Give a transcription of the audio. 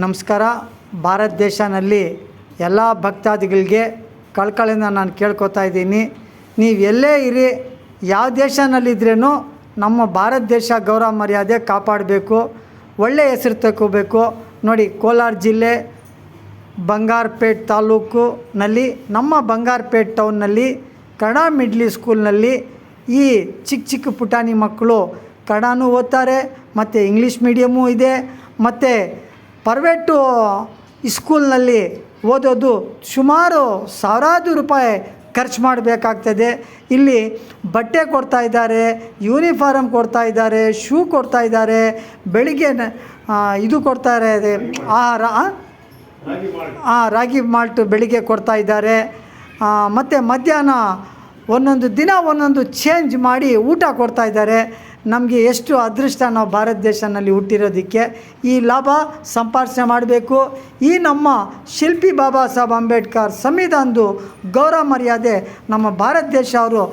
ನಮಸ್ಕಾರ. ಭಾರತ ದೇಶನಲ್ಲಿ ಎಲ್ಲ ಭಕ್ತಾದಿಗಳಿಗೆ ಕಳ್ಕಳಿಂದ ನಾನು ಕೇಳ್ಕೊತಾ ಇದ್ದೀನಿ, ನೀವು ಎಲ್ಲೇ ಇರಿ, ಯಾವ ದೇಶನಲ್ಲಿದ್ರೂ ನಮ್ಮ ಭಾರತ ದೇಶ ಗೌರವ ಮರ್ಯಾದೆ ಕಾಪಾಡಬೇಕು, ಒಳ್ಳೆಯ ಹೆಸರು ತಗೋಬೇಕು. ನೋಡಿ, ಕೋಲಾರ ಜಿಲ್ಲೆ ಬಂಗಾರಪೇಟೆ ತಾಲೂಕಿನಲ್ಲಿ ನಮ್ಮ ಬಂಗಾರಪೇಟೆ ಟೌನ್ನಲ್ಲಿ ಕನ್ನಡ ಮಿಡ್ಲ್ ಸ್ಕೂಲ್ನಲ್ಲಿ ಈ ಚಿಕ್ಕ ಪುಟಾಣಿ ಮಕ್ಕಳು ಕನ್ನಡನೂ ಓದ್ತಾರೆ, ಮತ್ತು ಇಂಗ್ಲೀಷ್ ಮೀಡಿಯಮೂ ಇದೆ, ಮತ್ತು ಪ್ರೈವೇಟು ಸ್ಕೂಲ್ನಲ್ಲಿ ಓದೋದು ಸುಮಾರು ಸಾವಿರಾರು ರೂಪಾಯಿ ಖರ್ಚು ಮಾಡಬೇಕಾಗ್ತದೆ. ಇಲ್ಲಿ ಬಟ್ಟೆ ಕೊಡ್ತಾಯಿದ್ದಾರೆ, ಯೂನಿಫಾರಮ್ ಕೊಡ್ತಾಯಿದ್ದಾರೆ, ಶೂ ಕೊಡ್ತಾಯಿದ್ದಾರೆ, ಬೆಳಿಗ್ಗೆ ಇದು ಕೊಡ್ತಾರೆ, ಆಹಾರ ರಾಗಿ ಮಾಲ್ಟು ಬೆಳಿಗ್ಗೆ ಕೊಡ್ತಾಯಿದ್ದಾರೆ, ಮತ್ತು ಮಧ್ಯಾಹ್ನ ಒಂದೊಂದು ದಿನ ಒಂದೊಂದು ಚೇಂಜ್ ಮಾಡಿ ಊಟ ಕೊಡ್ತಾಯಿದ್ದಾರೆ. ನಮಗೆ ಎಷ್ಟು ಅದೃಷ್ಟ ನಾವು ಭಾರತ ದೇಶದಲ್ಲಿ ಹುಟ್ಟಿರೋದಕ್ಕೆ. ಈ ಲಾಭ ಸಂಪಾದನೆ ಮಾಡಬೇಕು. ಈ ನಮ್ಮ ಶಿಲ್ಪಿ ಬಾಬಾ ಸಾಹೇಬ್ ಅಂಬೇಡ್ಕರ್ ಸಂವಿಧಾನದ ಗೌರವ ಮರ್ಯಾದೆ ನಮ್ಮ ಭಾರತ ದೇಶ ಅವರು